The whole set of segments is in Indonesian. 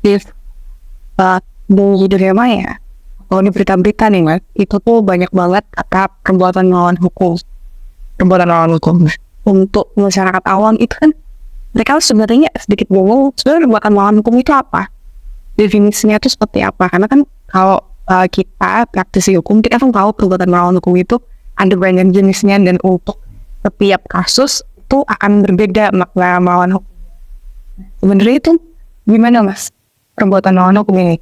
aktif di dunia maya. Kalau di berita-berita nih mas, itu tuh banyak banget kata perbuatan melawan hukum. Perbuatan melawan hukum. Untuk masyarakat awam itu kan mereka sebenarnya sedikit bingung sebenarnya perbuatan melawan hukum itu apa, definisinya itu seperti apa. Karena kan kalau kita praktisi hukum, kita kan tahu perbuatan melawan hukum itu ada banyak jenisnya, dan untuk setiap kasus itu akan berbeda makna melawan hukum. Sebenarnya itu gimana mas perbuatan melawan hukum ini?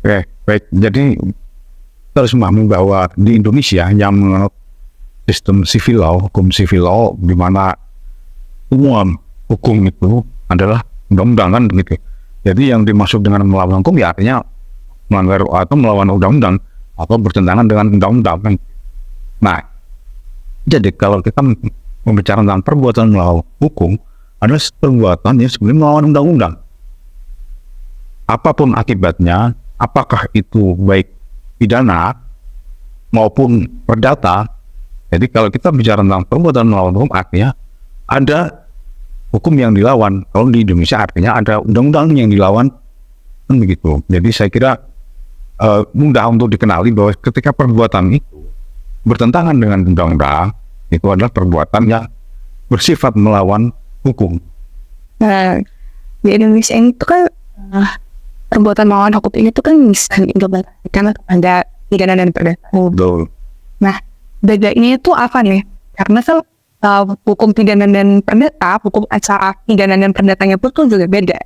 Oke, baik. Jadi kita harus memahami bahwa di Indonesia yang mengenal sistem civil law, hukum civil law, di mana semua hukum itu adalah undang-undang kan begitu. Jadi yang dimaksud dengan melawan hukum ya artinya melanggar atau melawan undang-undang atau bertentangan dengan undang-undang. Nah, jadi kalau kita membicarakan tentang perbuatan melawan hukum adalah perbuatan yang sebenarnya melawan undang-undang. Apapun akibatnya, apakah itu baik pidana maupun perdata. Jadi kalau kita bicara tentang perbuatan melawan hukum artinya ada hukum yang dilawan. Kalau di Indonesia artinya ada undang-undang yang dilawan, kan begitu. Jadi saya kira mudah untuk dikenali bahwa ketika perbuatan itu bertentangan dengan undang-undang, itu adalah perbuatan yang bersifat melawan hukum. Nah, di Indonesia ini tuh kan perbuatan melawan hukum ini tuh kan bisa diimplementasikan kepada pidana dan perdata. Betul. Nah, bedanya itu apa nih? Karena kan hukum pidana dan perdata, hukum acara pidana dan perdatanya pun tuh juga beda.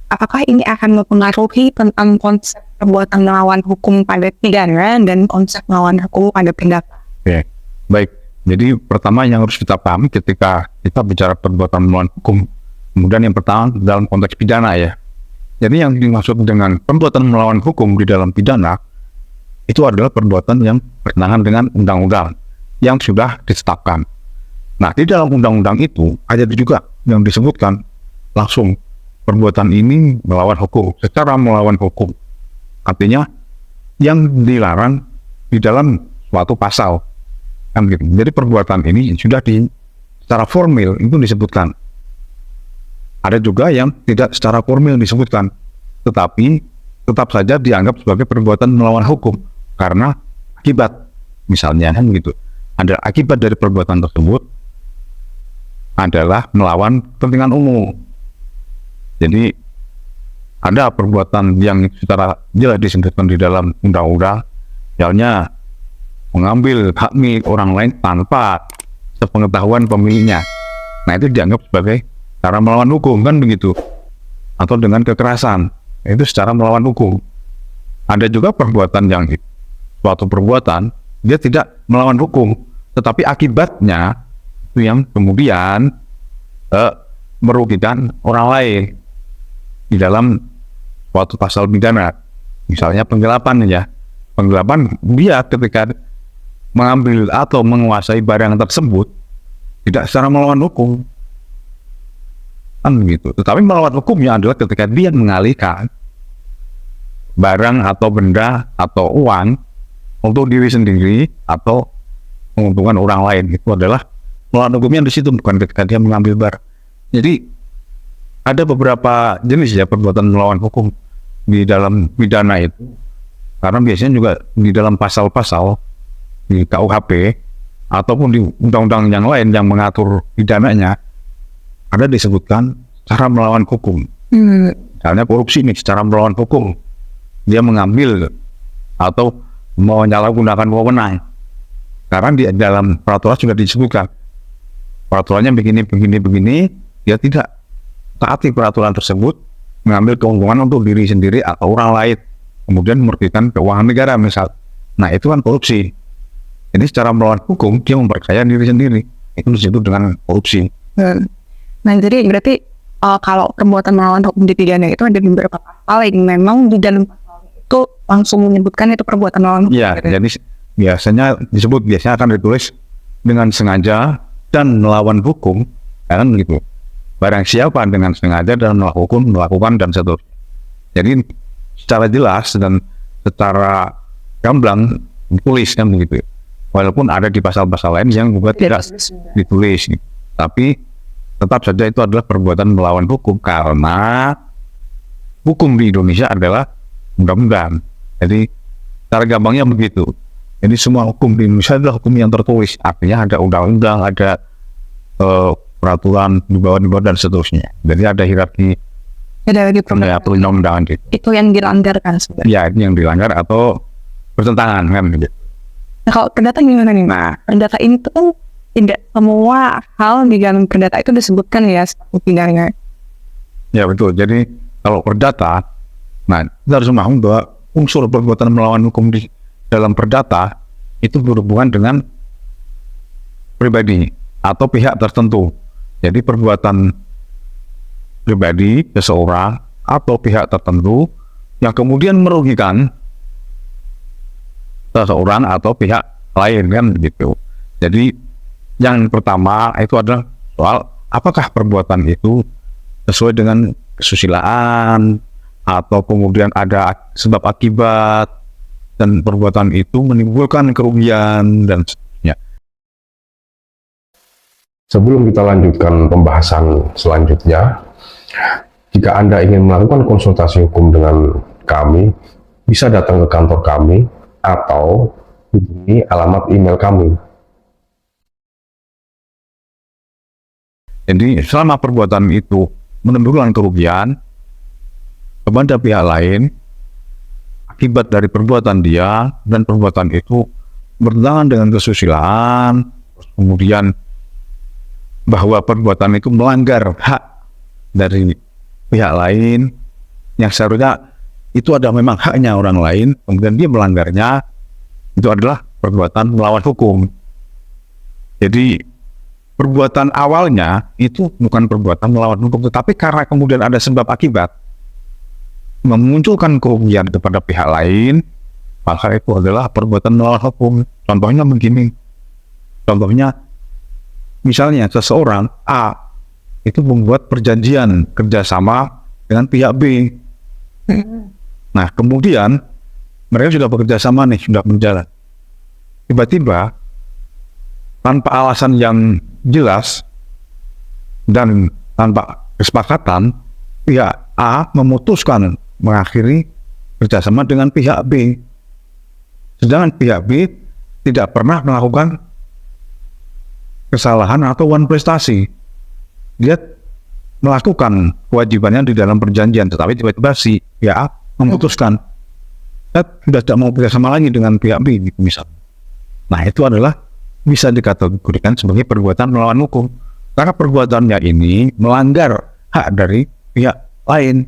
Apakah ini akan mempengaruhi tentang konsep perbuatan melawan hukum pada pidana dan konsep melawan hukum pada perdata? Oke, baik. Jadi pertama yang harus kita pahami ketika kita bicara perbuatan melawan hukum, kemudian yang pertama dalam konteks pidana ya. Jadi yang dimaksud dengan perbuatan melawan hukum di dalam pidana itu adalah perbuatan yang bertentangan dengan undang-undang yang sudah ditetapkan. Nah, di dalam undang-undang itu ada juga yang disebutkan langsung perbuatan ini melawan hukum, secara melawan hukum. Artinya yang dilarang di dalam suatu pasal. Kan gitu. Jadi perbuatan ini sudah secara formil itu disebutkan. Ada juga yang tidak secara formil disebutkan, tetapi tetap saja dianggap sebagai perbuatan melawan hukum karena akibat, misalnya kan gitu. Ada akibat dari perbuatan tersebut adalah melawan kepentingan umum. Jadi ada perbuatan yang secara jelas disebutkan di dalam undang-undang, misalnya mengambil hak milik orang lain tanpa sepengetahuan pemiliknya. Nah, itu dianggap sebagai cara melawan hukum kan begitu, atau dengan kekerasan, itu secara melawan hukum. Ada juga perbuatan yang suatu perbuatan dia tidak melawan hukum, tetapi akibatnya itu yang kemudian merugikan orang lain di dalam suatu pasal pidana, misalnya penggelapan ya. Penggelapan dia ketika mengambil atau menguasai barang tersebut tidak secara melawan hukum, kan begitu. Tetapi melawan hukumnya adalah ketika dia mengalihkan barang atau benda atau uang untuk diri sendiri atau menguntungkan orang lain. Itu adalah melawan hukumnya di situ, bukan ketika dia mengambil barang. Jadi ada beberapa jenis ya perbuatan melawan hukum di dalam pidana itu, karena biasanya juga di dalam pasal-pasal di KUHP ataupun di undang-undang yang lain yang mengatur pidananya ada disebutkan cara melawan hukum. Misalnya korupsi ini secara melawan hukum, dia mengambil atau menyalahgunakan wewenang, karena di dalam peraturan sudah disebutkan peraturannya begini, dia tidak taati peraturan tersebut, mengambil keuntungan untuk diri sendiri atau orang lain, kemudian merugikan keuangan negara misal. Nah, itu kan korupsi. Jadi secara melawan hukum dia memperkaya diri sendiri, itu disebut dengan korupsi. Nah, jadi berarti kalau perbuatan melawan hukum di pidana itu ada beberapa pasal yang memang di dalam pasal itu langsung menyebutkan itu perbuatan melawan hukum. Ya, jadi biasanya akan ditulis dengan sengaja dan melawan hukum, kan gitu. Barang siapa dengan sengaja dan melakukan dan seterusnya. Jadi secara jelas dan secara gamblang ditulis kan begitu. Walaupun ada di pasal-pasal lain yang juga tidak ditulis, tapi tetap saja itu adalah perbuatan melawan hukum karena hukum di Indonesia adalah undang-undang. Jadi cara gampangnya begitu. Jadi semua hukum di Indonesia adalah hukum yang tertulis. Artinya ada undang-undang, ada peraturan di bawah dan seterusnya. Jadi ada hierarki Ada di perundang-undangan gitu. itu yang dilanggar kan sebenarnya. Ya, itu yang dilanggar atau bertentangan kan gitu. Nah, kalau perdata gimana nih? Nah, perdata ini tuh kan tidak semua hal di dalam perdata itu disebutkan ya sebagai pidana. Ya betul. Jadi kalau perdata, nah kita harus memahami bahwa unsur perbuatan melawan hukum di dalam perdata itu berhubungan dengan pribadi atau pihak tertentu. Jadi perbuatan pribadi seseorang atau pihak tertentu yang kemudian merugikan seseorang atau pihak lain kan gitu. Jadi yang pertama itu adalah soal apakah perbuatan itu sesuai dengan kesusilaan atau kemudian ada sebab akibat dan perbuatan itu menimbulkan kerugian dan seterusnya. Sebelum kita lanjutkan pembahasan selanjutnya, jika Anda ingin melakukan konsultasi hukum dengan kami, bisa datang ke kantor kami atau hubungi alamat email kami. Jadi selama perbuatan itu menimbulkan kerugian kepada pihak lain akibat dari perbuatan dia dan perbuatan itu bertentangan dengan kesusilaan, kemudian bahwa perbuatan itu melanggar hak dari pihak lain yang seharusnya itu ada memang haknya orang lain, kemudian dia melanggarnya, itu adalah perbuatan melawan hukum. Jadi perbuatan awalnya itu bukan perbuatan melawan hukum, tetapi karena kemudian ada sebab akibat memunculkan kerugian kepada pihak lain, maka itu adalah perbuatan melawan hukum. Contohnya begini, contohnya misalnya seseorang A itu membuat perjanjian kerjasama dengan pihak B. Nah kemudian mereka sudah bekerja sama nih, sudah berjalan. Tiba-tiba tanpa alasan yang jelas dan tanpa kesepakatan, pihak A memutuskan mengakhiri kerjasama dengan pihak B. Sedangkan pihak B tidak pernah melakukan kesalahan atau prestasi. Dia melakukan kewajibannya di dalam perjanjian, tetapi tiba-tiba si pihak A memutuskan sudah tidak mau bekerjasama lagi dengan pihak B, gitu, misalnya. Nah itu adalah bisa dikategorikan sebagai perbuatan melawan hukum karena perbuatannya ini melanggar hak dari pihak lain,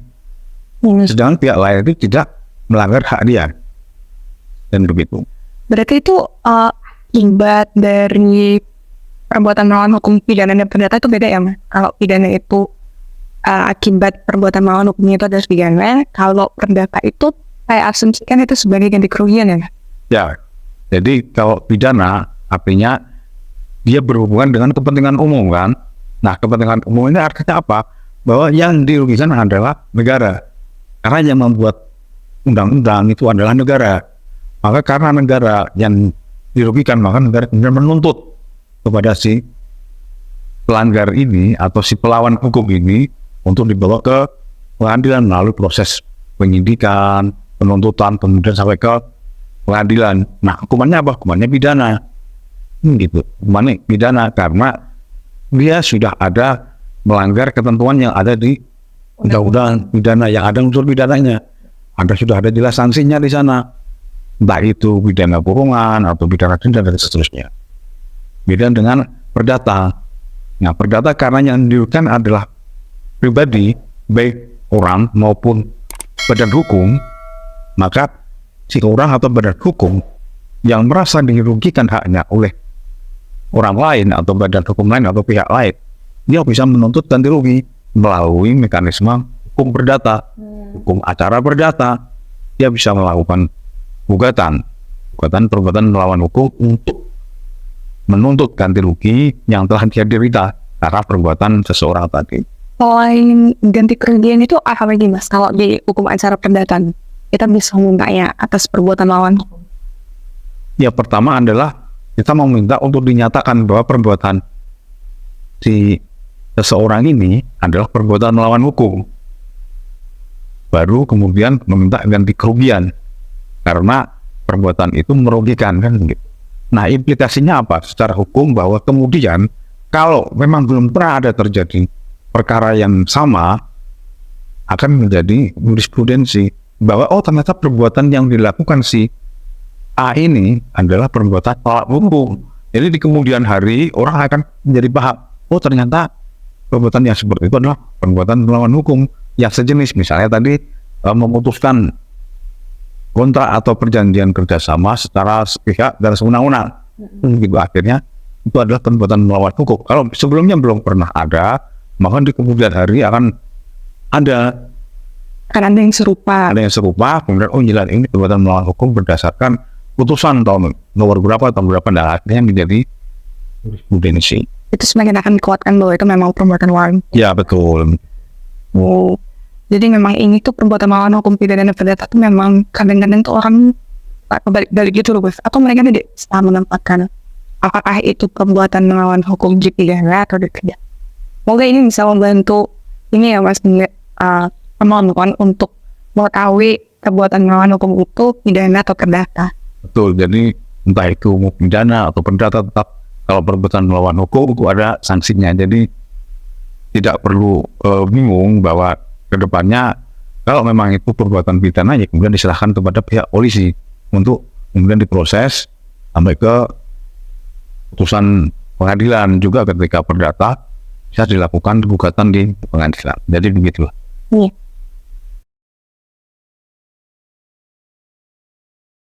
sedangkan pihak lain itu tidak melanggar hak dia, dan begitu. Berarti itu akibat dari perbuatan melawan hukum pidana dan perdata itu beda ya, Mas? Kalau pidana itu akibat perbuatan melawan hukumnya itu adalah pidana, kalau perdata itu saya asumsikan itu sebagai ganti kerugian ya? Ya, jadi kalau pidana artinya dia berhubungan dengan kepentingan umum kan. Nah kepentingan umum ini artinya apa? Bahwa yang dirugikan adalah negara, karena yang membuat undang-undang itu adalah negara. Maka karena negara yang dirugikan, maka negara kemudian menuntut kepada si pelanggar ini atau si pelawan hukum ini untuk dibawa ke pengadilan melalui proses penyidikan, penuntutan, kemudian sampai ke pengadilan. Nah hukumannya apa? Hukumannya pidana. Gitu. Hukumannya pidana karena dia sudah ada melanggar ketentuan yang ada di undang-undang pidana, yang ada unsur pidananya. Sudah ada jelas sanksinya di sana. Entah itu pidana kurungan atau pidana denda dan seterusnya. Beda dengan perdata. Nah, perdata karena yang dirugikan adalah pribadi, baik orang maupun badan hukum, maka si orang atau badan hukum yang merasa dirugikan haknya oleh orang lain atau badan hukum lain atau pihak lain, dia bisa menuntut ganti rugi melalui mekanisme hukum perdata, hukum acara perdata. Dia bisa melakukan gugatan perbuatan melawan hukum untuk menuntut ganti rugi yang telah dia derita karena perbuatan seseorang tadi. Selain ganti kerugian itu apa lagi, Mas? Kalau di hukum acara perdata kita bisa mintanya atas perbuatan melawan hukum. Ya pertama adalah kita meminta untuk dinyatakan bahwa perbuatan si seseorang ini adalah perbuatan melawan hukum. baru kemudian meminta ganti kerugian karena perbuatan itu merugikan kan gitu. Nah, implikasinya apa secara hukum bahwa kemudian kalau memang belum pernah ada terjadi perkara yang sama, akan menjadi jurisprudensi bahwa oh ternyata perbuatan yang dilakukan si A ini adalah perbuatan melawan hukum. Jadi di kemudian hari orang akan menjadi paham, oh ternyata perbuatan yang seperti itu adalah perbuatan melawan hukum yang sejenis. Misalnya tadi memutuskan kontrak atau perjanjian kerjasama secara sepihak dan sewenang-wenang. Gitu, akhirnya itu adalah perbuatan melawan hukum. Kalau sebelumnya belum pernah ada, maka di kemudian hari akan ada Kan ada yang serupa. kemudian oh jelas ini perbuatan melawan hukum berdasarkan putusan tahun nomor berapa tahun berapa, dan akhirnya menjadi jurisprudensi. Itu semakin akan dikuatkan bahwa itu memang perbuatan melawan. Ya betul. Oh. Jadi memang ini tuh perbuatan melawan hukum pidana perdata tuh memang kadang-kadang tuh orang balik gitu loh, Gus. Atau mereka tidak salah menempatkan apakah itu perbuatan melawan hukum di pidana atau tidak. Semoga ini bisa membantu ini ya Mas, teman-teman untuk mengetahui perbuatan melawan hukum itu pidana atau perdata. Betul. Jadi entah itu mau pidana atau perdata, tetap kalau perbuatan melawan hukum itu ada sanksinya. Jadi tidak perlu bingung bahwa kedepannya kalau memang itu perbuatan pidana ya kemudian diserahkan kepada pihak polisi untuk kemudian diproses sampai ke putusan pengadilan. Juga ketika perdata bisa dilakukan gugatan di pengadilan. Jadi begitulah. Iya.